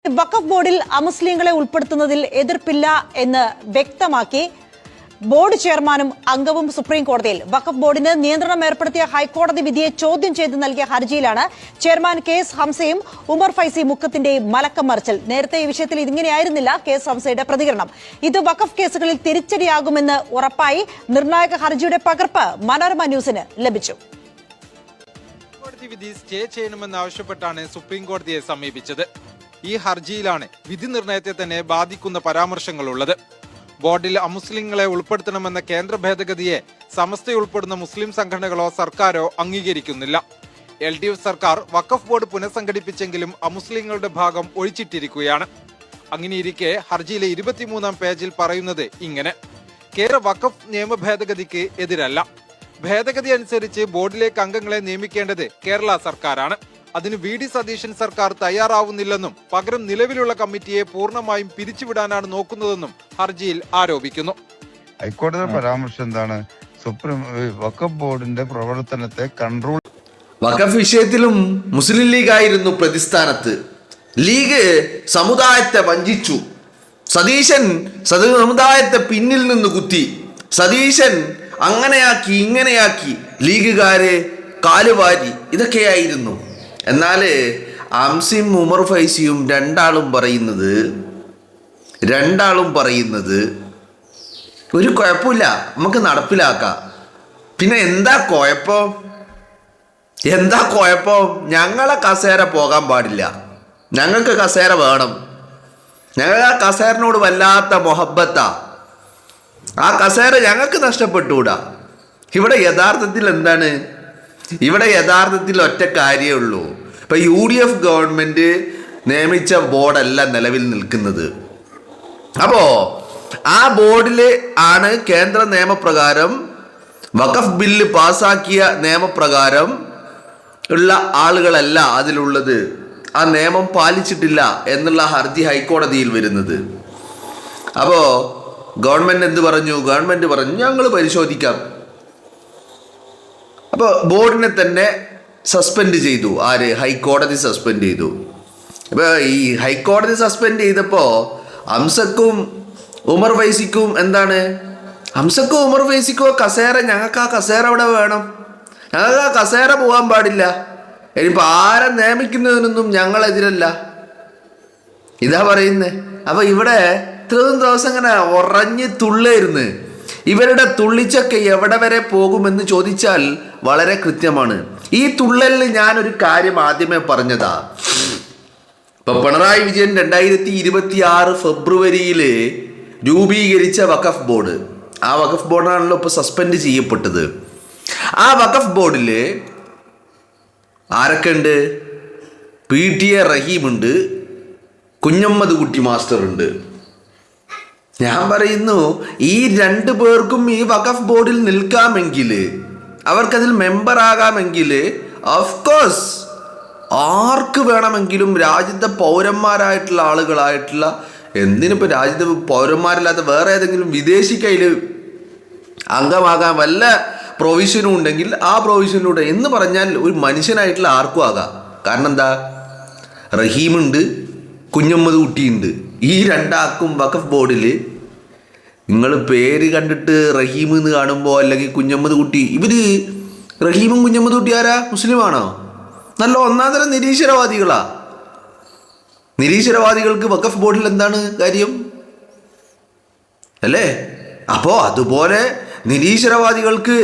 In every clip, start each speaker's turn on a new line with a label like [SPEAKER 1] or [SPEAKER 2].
[SPEAKER 1] വഖഫ് ബോർഡിൽ അമുസ്ലിങ്ങളെ ഉൾപ്പെടുത്തുന്നതിൽ എതിർപ്പില്ല എന്ന് വ്യക്തമാക്കി ബോർഡ് ചെയർമാനും അംഗവും സുപ്രീം കോടതിയിൽ. വഖഫ് ബോർഡിന് നിയന്ത്രണം ഏർപ്പെടുത്തിയ ഹൈക്കോടതി വിധിയെ ചോദ്യം ചെയ്ത് നൽകിയ ഹർജിയിലാണ് ചെയർമാൻ KS ഹംസയും ഉമർ ഫൈസി മുക്കത്തിന്റെയും മലക്കം മറിച്ചൽ. നേരത്തെ ഈ വിഷയത്തിൽ ഇതിങ്ങനെയായിരുന്നില്ല KS ഹംസയുടെ പ്രതികരണം. ഇത് വഖഫ് കേസുകളിൽ തിരിച്ചടിയാകുമെന്ന് ഉറപ്പായി. നിർണായക ഹർജിയുടെ പകർപ്പ് മനോരമ ന്യൂസിന് ലഭിച്ചു.
[SPEAKER 2] കോടതി വിധി സ്റ്റേ ചെയ്യണമെന്നാവശ്യപ്പെട്ടാണ് സുപ്രീം കോടതിയെ സമീപിച്ചത്. ഈ ഹർജിയിലാണ് വിധി നിർണയത്തെ തന്നെ ബാധിക്കുന്ന പരാമർശങ്ങളുള്ളത്. ബോർഡിൽ അമുസ്ലിങ്ങളെ ഉൾപ്പെടുത്തണമെന്ന കേന്ദ്ര ഭേദഗതിയെ സമസ്തയുൾപ്പെടുന്ന മുസ്ലിം സംഘടനകളോ സർക്കാരോ അംഗീകരിക്കുന്നില്ല. LDF സർക്കാർ വഖഫ് ബോർഡ് പുനഃസംഘടിപ്പിച്ചെങ്കിലും അമുസ്ലിങ്ങളുടെ ഭാഗം ഒഴിച്ചിട്ടിരിക്കുകയാണ്. അങ്ങനെയിരിക്കെ ഹർജിയിലെ 23-ാം പേജിൽ പറയുന്നത് ഇങ്ങനെ: കേന്ദ്ര വഖഫ് നിയമ ഭേദഗതിക്ക് എതിരല്ല. ഭേദഗതി അനുസരിച്ച് ബോർഡിലേക്ക് അംഗങ്ങളെ നിയമിക്കേണ്ടത് കേരള സർക്കാരാണ്. അതിന് VD സതീശൻ സർക്കാർ തയ്യാറാവുന്നില്ലെന്നും പകരം നിലവിലുള്ള കമ്മിറ്റിയെ പൂർണ്ണമായും പിരിച്ചുവിടാനാണ് നോക്കുന്നതെന്നും ഹർജിയിൽ ആരോപിക്കുന്നു.
[SPEAKER 3] ഹൈക്കോടതി പരാമർശം എന്താണ്? സുപ്രീം വഖഫ് ബോർഡിന്റെ പ്രവർത്തനത്തെ കൺട്രോൾ.
[SPEAKER 4] വഖഫ് വിഷയത്തിലും മുസ്ലിം ലീഗ് ആയിരുന്നു പ്രതിസ്ഥാനത്ത്. ലീഗ് സമുദായത്തെ വഞ്ചിച്ചു. സതീശൻ സമുദായത്തെ പിന്നിൽ നിന്ന് കുത്തി. സതീശൻ അങ്ങനെയാക്കി ഇങ്ങനെയാക്കി ലീഗുകാരെ കാലുവാരി. ഇതൊക്കെയായിരുന്നു. എന്നാൽ ഹംസയും ഉമർ ഫൈസിയും രണ്ടാളും പറയുന്നത് ഒരു കുഴപ്പമില്ല, നമുക്ക് നടപ്പിലാക്കാം. പിന്നെ എന്താ കുഴപ്പം? ഞങ്ങളെ കസേര പോകാൻ പാടില്ല. ഞങ്ങൾക്ക് കസേര വേണം. ഞങ്ങൾ ആ കസേരനോട് വല്ലാത്ത മൊഹബത്താ. ആ കസേര ഞങ്ങൾക്ക് നഷ്ടപ്പെട്ടുകൂടാ. ഇവിടെ യഥാർത്ഥത്തിൽ എന്താണ്? ഇവിടെ യഥാർത്ഥത്തിൽ ഒറ്റ കാര്യമേ ഉള്ളൂ. ഇപ്പൊ UDF ഗവൺമെന്റ് നിയമിച്ച ബോർഡല്ല നിലവിൽ നിൽക്കുന്നത്. അപ്പോ ആ ബോർഡിൽ ആണ് കേന്ദ്ര നിയമപ്രകാരം വഖഫ് ബില്ല് പാസാക്കിയ നിയമപ്രകാരം ഉള്ള ആളുകളല്ല അതിലുള്ളത്. ആ നിയമം പാലിച്ചിട്ടില്ല എന്നുള്ള ഹർജി ഹൈക്കോടതിയിൽ വരുന്നത്. അപ്പോ ഗവൺമെന്റ് എന്ത് പറഞ്ഞു? ഗവൺമെന്റ് പറഞ്ഞു ഞങ്ങൾ പരിശോധിക്കാം. അപ്പോൾ ബോർഡിനെ തന്നെ സസ്പെൻഡ് ചെയ്തു. ആര്? ഹൈക്കോടതി സസ്പെൻഡ് ചെയ്തു. അപ്പോൾ ഈ ഹൈക്കോടതി സസ്പെൻഡ് ചെയ്തപ്പോൾ ഹംസക്കും ഉമർ ഫൈസിക്കും എന്താണ്? ഹംസക്കും ഉമർ ഫൈസിക്കോ കസേര, ഞങ്ങൾക്ക് ആ കസേര അവിടെ വേണം, ഞങ്ങൾക്ക് ആ കസേര പോകാൻ പാടില്ല. ഇനിയിപ്പോൾ ആരെ നിയമിക്കുന്നതിനൊന്നും ഞങ്ങളെതിരല്ല, ഇതാ പറയുന്നത്. അപ്പോൾ ഇവിടെ ഇത്രയും ദിവസം ഇങ്ങനെ ഉറഞ്ഞ് തുള്ളായിരുന്നു. ഇവരുടെ തുള്ളിച്ചൊക്കെ എവിടെ വരെ പോകുമെന്ന് ചോദിച്ചാൽ വളരെ കൃത്യമാണ്. ഈ തുള്ളലിൽ ഞാനൊരു കാര്യം ആദ്യമേ പറഞ്ഞതാ. ഇപ്പൊ പിണറായി വിജയൻ 2026 ഫെബ്രുവരിയിൽ രൂപീകരിച്ച വഖഫ് ബോർഡ്, ആ വഖഫ് ബോർഡാണല്ലോ ഇപ്പൊ സസ്പെൻഡ് ചെയ്യപ്പെട്ടത്. ആ വഖഫ് ബോർഡിൽ ആരൊക്കെ ഉണ്ട്? PTA റഹീമുണ്ട്, കുഞ്ഞമ്മദ് കുട്ടി മാസ്റ്റർ ഉണ്ട്. ഞാൻ പറയുന്നു, ഈ 2 പേർക്കും ഈ വഖഫ് ബോർഡിൽ നിൽക്കാമെങ്കിൽ, അവർക്കതിൽ മെമ്പർ ആകാമെങ്കിൽ, ഓഫ്കോഴ്സ് ആർക്ക് വേണമെങ്കിലും രാജ്യത്തെ പൗരന്മാരായിട്ടുള്ള ആളുകളായിട്ടുള്ള, എന്തിനിപ്പോൾ രാജ്യത്തെ പൗരന്മാരില്ലാത്ത വേറെ ഏതെങ്കിലും വിദേശി കയ്യിൽ അംഗമാകാൻ വല്ല പ്രൊവിഷനും ഉണ്ടെങ്കിൽ ആ പ്രൊവിഷനിലൂടെ എന്ന് പറഞ്ഞാൽ ഒരു മനുഷ്യനായിട്ടുള്ള ആർക്കും ആകാം. കാരണം എന്താ? റഹീമുണ്ട്, കുഞ്ഞമ്മദ് കുട്ടിയുണ്ട്. ഈ 2 ആൾക്കും വഖഫ് ബോർഡിൽ നിങ്ങൾ പേര് കണ്ടിട്ട് റഹീം എന്ന് കാണുമ്പോൾ, അല്ലെങ്കിൽ കുഞ്ഞമ്മദ് കുട്ടി, ഇവർ റഹീമും കുഞ്ഞമ്മദ് കുട്ടി ആരാ? മുസ്ലിമാണോ? നല്ല ഒന്നാം തരം നിരീശ്വരവാദികളാ. നിരീശ്വരവാദികൾക്ക് വഖഫ് ബോർഡിൽ എന്താണ് കാര്യം അല്ലേ? അപ്പോൾ അതുപോലെ നിരീശ്വരവാദികൾക്ക്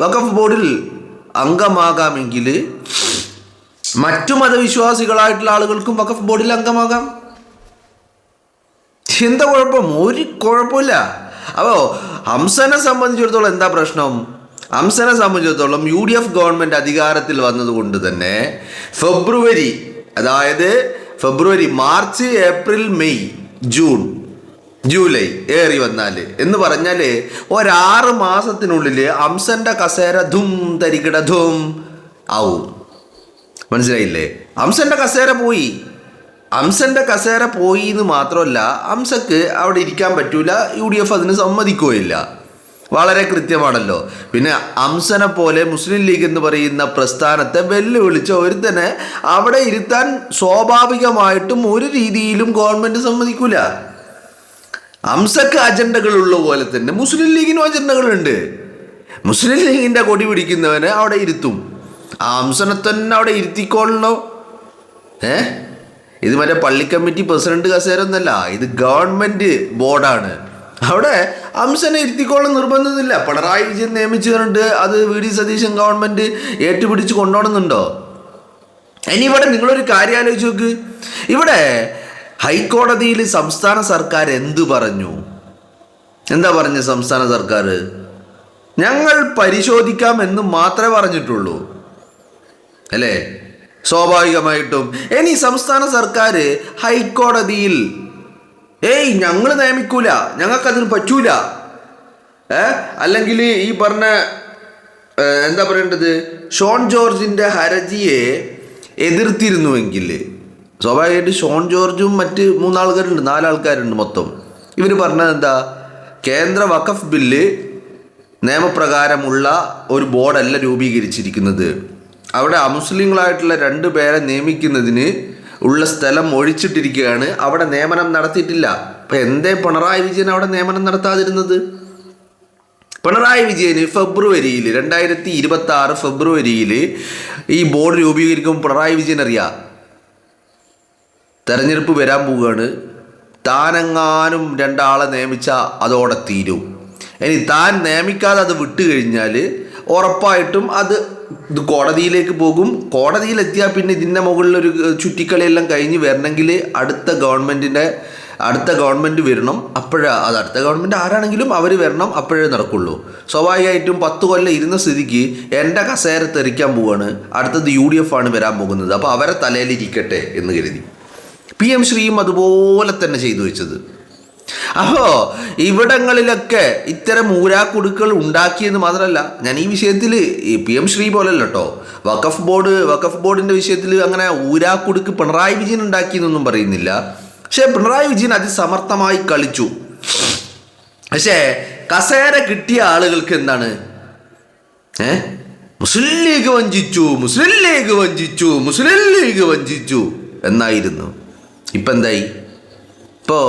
[SPEAKER 4] വഖഫ് ബോർഡിൽ അംഗമാകാമെങ്കിൽ മറ്റു മതവിശ്വാസികളായിട്ടുള്ള ആളുകൾക്കും വഖഫ് ബോർഡിൽ അംഗമാകാം. എന്താ കുഴപ്പം? ഒരു കുഴപ്പമില്ല. അപ്പോൾ ഹംസനെ സംബന്ധിച്ചിടത്തോളം എന്താ പ്രശ്നം? ഹംസനെ സംബന്ധിച്ചിടത്തോളം UDF ഗവൺമെന്റ് അധികാരത്തിൽ വന്നതുകൊണ്ട് തന്നെ ഫെബ്രുവരി, അതായത് February, March, April, May, June, July ഏറി വന്നാൽ എന്ന് പറഞ്ഞാൽ 6 മാസത്തിനുള്ളിൽ ഹംസന്റെ കസേര ധും തരികിട ധും ആവും. മനസ്സിലായില്ലേ? ഹംസന്റെ കസേര പോയി. ഹംസന്റെ കസേര പോയി എന്ന് മാത്രമല്ല, ഹംസക്ക് അവിടെ ഇരിക്കാൻ പറ്റൂല. UDF അതിന് സമ്മതിക്കുകയില്ല. വളരെ കൃത്യമാണല്ലോ. പിന്നെ അംസനെ പോലെ മുസ്ലിം ലീഗ് എന്ന് പറയുന്ന പ്രസ്ഥാനത്തെ വെല്ലുവിളിച്ച ഒരുത്തനെ അവിടെ ഇരുത്താൻ സ്വാഭാവികമായിട്ടും ഒരു രീതിയിലും ഗവൺമെന്റ് സമ്മതിക്കൂല. അംസക്ക് അജണ്ടകളുള്ള പോലെ തന്നെ മുസ്ലിം ലീഗിനും അജണ്ടകളുണ്ട്. മുസ്ലിം ലീഗിന്റെ കൊടി പിടിക്കുന്നവനെ അവിടെ ഇരുത്തും. ആ അംസനെ തന്നെ അവിടെ ഇരുത്തിക്കൊള്ളണോ? ഇത് മറ്റേ പള്ളി കമ്മിറ്റി പ്രസിഡന്റ് കസേര ഒന്നല്ല, ഇത് ഗവൺമെന്റ് ബോർഡാണ്. അവിടെ അംസനെ ഇരുത്തിക്കോളം നിർബന്ധമില്ല. പിണറായി വിജയൻ നിയമിച്ചുകൊണ്ട് അത് വി ഡി സതീശൻ ഗവൺമെന്റ് ഏറ്റുപിടിച്ച് കൊണ്ടുപോകുന്നുണ്ടോ? ഇനി ഇവിടെ നിങ്ങളൊരു കാര്യം ആലോചിച്ച് നോക്ക്. ഇവിടെ ഹൈക്കോടതിയിൽ സംസ്ഥാന സർക്കാർ എന്തു പറഞ്ഞു? എന്താ പറഞ്ഞ സംസ്ഥാന സർക്കാർ? ഞങ്ങൾ പരിശോധിക്കാം എന്ന് മാത്രമേ പറഞ്ഞിട്ടുള്ളൂ, അല്ലേ? സ്വാഭാവികമായിട്ടും ഇനി സംസ്ഥാന സർക്കാർ ഹൈക്കോടതിയിൽ ഞങ്ങൾ നിയമിക്കൂല, ഞങ്ങൾക്കതിന് പറ്റൂല, അല്ലെങ്കിൽ ഈ പറഞ്ഞ എന്താ പറയേണ്ടത് ഷോൺ ജോർജിന്റെ ഹർജിയെ എതിർത്തിരുന്നുവെങ്കിൽ സ്വാഭാവികമായിട്ട് ഷോൺ ജോർജും മറ്റ് 3 ആൾക്കാരുണ്ട്, 4 ആൾക്കാരുണ്ട് മൊത്തം. ഇവർ പറഞ്ഞത് എന്താ? കേന്ദ്ര വഖഫ് ബില്ല് നിയമപ്രകാരമുള്ള ഒരു ബോർഡല്ല രൂപീകരിച്ചിരിക്കുന്നത്. അവിടെ അമുസ്ലിങ്ങളായിട്ടുള്ള 2 പേരെ നിയമിക്കുന്നതിന് ഉള്ള സ്ഥലം ഒഴിച്ചിട്ടിരിക്കുകയാണ്. അവിടെ നിയമനം നടത്തിയിട്ടില്ല. അപ്പം എന്തേ പിണറായി വിജയൻ അവിടെ നിയമനം നടത്താതിരുന്നത്? പിണറായി വിജയന് ഫെബ്രുവരിയിൽ 2026 ഫെബ്രുവരിയിൽ ഈ ബോർഡ് രൂപീകരിക്കുമ്പോൾ പിണറായി വിജയൻ അറിയാം തെരഞ്ഞെടുപ്പ് വരാൻ പോവുകയാണ്. താനെങ്ങാനും 2 ആളെ നിയമിച്ചാൽ അതോടെ തീരും. ഇനി താൻ നിയമിക്കാതെ അത് വിട്ടു കഴിഞ്ഞാൽ ഉറപ്പായിട്ടും ഇത് കോടതിയിലേക്ക് പോകും. കോടതിയിലെത്തിയാൽ പിന്നെ ഇതിൻ്റെ മുകളിലൊരു ചുറ്റിക്കളിയെല്ലാം കഴിഞ്ഞ് വരണമെങ്കിൽ അടുത്ത ഗവൺമെൻറ് വരണം. അത് അടുത്ത ഗവൺമെൻറ് ആരാണെങ്കിലും അവർ വരണം, അപ്പോഴേ നടക്കുള്ളൂ. സ്വാഭാവികമായിട്ടും 10 കൊല്ലം ഇരുന്ന സ്ഥിതിക്ക് എൻ്റെ കസേര തെറിക്കാൻ പോവുകയാണ്. അടുത്തത് UDF ആണ് വരാൻ പോകുന്നത്. അപ്പോൾ അവരെ തലയിലിരിക്കട്ടെ എന്ന് കരുതി PM ശ്രീയും അതുപോലെ തന്നെ ചെയ്തു വെച്ചത്. അപ്പോൾ ഇവിടങ്ങളിലൊക്കെ ഇത്തരം ഊരാക്കുടുക്കൾ ഉണ്ടാക്കിയെന്ന് മാത്രമല്ല, ഞാൻ ഈ വിഷയത്തിൽ PM ശ്രീ പോലല്ല കേട്ടോ, വഖഫ് ബോർഡിൻ്റെ വിഷയത്തിൽ അങ്ങനെ ഊരാക്കുടുക്ക് പിണറായി വിജയൻ ഉണ്ടാക്കിയെന്നൊന്നും പറയുന്നില്ല. പക്ഷേ പിണറായി വിജയൻ അതിസമർത്ഥമായി കളിച്ചു. പക്ഷേ കസേര കിട്ടിയ ആളുകൾക്ക് എന്താണ്? മുസ്ലിം ലീഗ് വഞ്ചിച്ചു എന്നായിരുന്നു. ഇപ്പം എന്തായി? ഇപ്പോൾ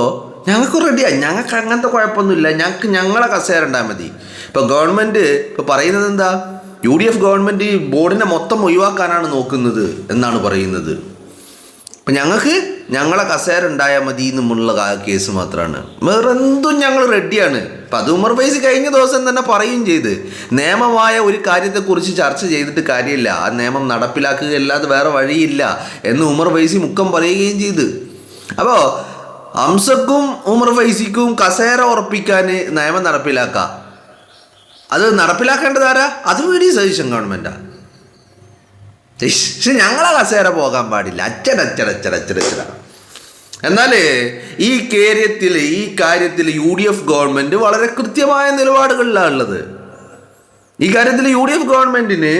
[SPEAKER 4] ഞങ്ങൾക്ക് റെഡിയാണ്, ഞങ്ങൾക്ക് അങ്ങനത്തെ കുഴപ്പമൊന്നുമില്ല, ഞങ്ങളെ കസേര ഉണ്ടായാൽ മതി. ഇപ്പോൾ ഗവൺമെൻറ് ഇപ്പോൾ പറയുന്നത് എന്താ? UDF ഗവൺമെൻറ് ബോർഡിനെ മൊത്തം ഒഴിവാക്കാനാണ് നോക്കുന്നത് എന്നാണ് പറയുന്നത്. അപ്പം ഞങ്ങളെ കസേര ഉണ്ടായാൽ മതി എന്നുമുള്ള കേസ് മാത്രമാണ്. വേറെന്തും ഞങ്ങൾ റെഡിയാണ്. അപ്പം അത് ഉമർ ഫൈസി കഴിഞ്ഞ ദിവസം തന്നെ പറയുകയും ചെയ്ത്, നിയമമായ ഒരു കാര്യത്തെക്കുറിച്ച് ചർച്ച ചെയ്തിട്ട് കാര്യമില്ല, ആ നിയമം നടപ്പിലാക്കുകയല്ലാതെ വേറെ വഴിയില്ല എന്ന് ഉമർ ഫൈസി മുക്കം പറയുകയും ചെയ്ത്. അപ്പോൾ അംസക്കും ഉമർ ഫൈസിക്കും കസേര ഉറപ്പിക്കാൻ നിയമം നടപ്പിലാക്കാം. അത് നടപ്പിലാക്കേണ്ടത് ആരാ? അത് വി ഡി സതീശൻ ഗവൺമെൻറ്റാ. പക്ഷെ ഞങ്ങളെ കസേര പോകാൻ പാടില്ല. അച്ചട. എന്നാൽ ഈ കാര്യത്തിൽ UDF ഗവൺമെൻറ് വളരെ കൃത്യമായ നിലപാടുകളിലാണ് ഉള്ളത്. ഈ കാര്യത്തിൽ UDF ഗവൺമെൻറ്റിന്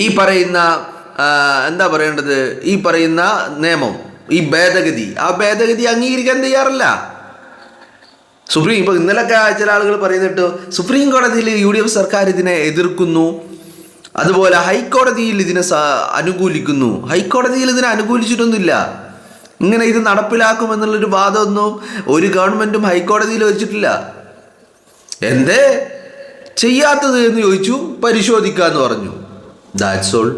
[SPEAKER 4] ഈ പറയുന്ന എന്താ പറയേണ്ടത്, ഈ പറയുന്ന നിയമം, ഈ ഭേദഗതി അംഗീകരിക്കാൻ തയ്യാറല്ല. ഇപ്പോൾ ഇന്നലൊക്കെ ചില ആളുകൾ പറയുന്നിട്ട് സുപ്രീം കോടതിയിൽ UDF സർക്കാർ ഇതിനെ എതിർക്കുന്നു, അതുപോലെ ഹൈക്കോടതിയിൽ ഇതിനെ അനുകൂലിക്കുന്നു. ഹൈക്കോടതിയിൽ ഇതിനെ അനുകൂലിച്ചിട്ടൊന്നുമില്ല. ഇങ്ങനെ ഇത് നടപ്പിലാക്കുമെന്നുള്ളൊരു വാദമൊന്നും ഒരു ഗവൺമെൻറ്റും ഹൈക്കോടതിയിൽ വെച്ചിട്ടില്ല. എന്തേ ചെയ്യാത്തത് എന്ന് ചോദിച്ചു, പരിശോധിക്കാമെന്ന് പറഞ്ഞു. That's all.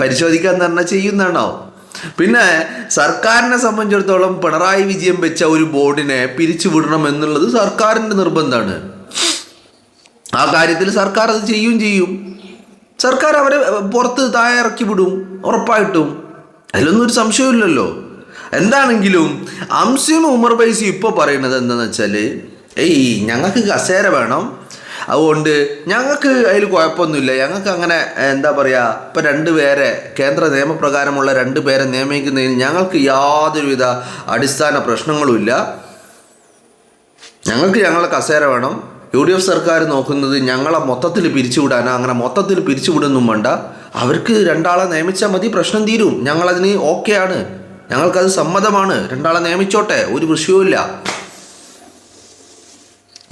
[SPEAKER 4] പരിശോധിക്കാന്ന് പറഞ്ഞാൽ ചെയ്യുന്നതാണോ? പിന്നെ സർക്കാരിനെ സംബന്ധിച്ചിടത്തോളം പിണറായി വിജയൻ വെച്ച ഒരു ബോർഡിനെ പിരിച്ചുവിടണം എന്നുള്ളത് സർക്കാരിൻ്റെ നിർബന്ധമാണ്. ആ കാര്യത്തിൽ സർക്കാർ അത് ചെയ്യും. സർക്കാർ അവരെ പുറത്ത് താഴെ ഇറക്കി വിടും ഉറപ്പായിട്ടും. അതിലൊന്നും ഒരു സംശയമില്ലല്ലോ. എന്താണെങ്കിലും അംസിയും ഉമർ ഫൈസി ഇപ്പോൾ പറയുന്നത് എന്താണെന്ന് വെച്ചാൽ, ഞങ്ങൾക്ക് കസേര വേണം, അതുകൊണ്ട് ഞങ്ങൾക്ക് അതിൽ കുഴപ്പമൊന്നുമില്ല, ഞങ്ങൾക്ക് അങ്ങനെ എന്താ പറയുക, ഇപ്പം 2 പേരെ കേന്ദ്ര നിയമപ്രകാരമുള്ള 2 പേരെ നിയമിക്കുന്നതിൽ ഞങ്ങൾക്ക് യാതൊരുവിധ അടിസ്ഥാന പ്രശ്നങ്ങളുമില്ല, ഞങ്ങളെ കസേര വേണം. UDF സർക്കാർ നോക്കുന്നത് ഞങ്ങളെ മൊത്തത്തിൽ പിരിച്ചുവിടാനോ, അങ്ങനെ മൊത്തത്തിൽ പിരിച്ചുവിടൊന്നും വേണ്ട, അവർക്ക് 2 ആളെ നിയമിച്ചാൽ മതി, പ്രശ്നം തീരും, ഞങ്ങളതിന് ഓക്കെയാണ്, ഞങ്ങൾക്കത് സമ്മതമാണ്, 2 ആളെ നിയമിച്ചോട്ടെ, ഒരു വിഷയവുമില്ല.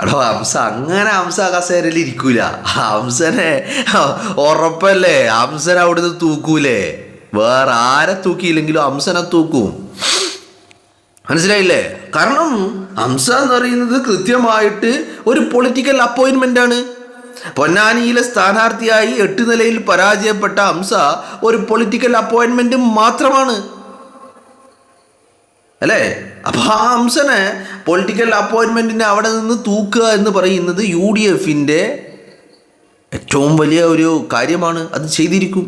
[SPEAKER 4] എടോ ഹംസ അങ്ങനെ ഹംസ കസേരയിൽ ഇരിക്കൂല. ഹംസനെ ഉറപ്പല്ലേ, ഹംസനെ അവിടുന്ന് തൂക്കൂലേ. വേറെ ആരെ തൂക്കിയില്ലെങ്കിലും ഹംസനെ തൂക്കും. മനസ്സിലായില്ലേ? കാരണം ഹംസ എന്ന് പറയുന്നത് കൃത്യമായിട്ട് ഒരു പൊളിറ്റിക്കൽ അപ്പോയിൻമെന്റ് ആണ്. പൊന്നാനിയിലെ സ്ഥാനാർത്ഥിയായി 8 നിലയിൽ പരാജയപ്പെട്ട ഹംസ ഒരു പൊളിറ്റിക്കൽ അപ്പോയിൻമെന്റ് മാത്രമാണ് അല്ലേ? അപ്പൊ ആ ഹംസനെ പൊളിറ്റിക്കൽ അപ്പോയിൻമെന്റിനെ അവിടെ നിന്ന് തൂക്കുക എന്ന് പറയുന്നത് UDF ഏറ്റവും വലിയ ഒരു കാര്യമാണ്. അത് ചെയ്തിരിക്കും.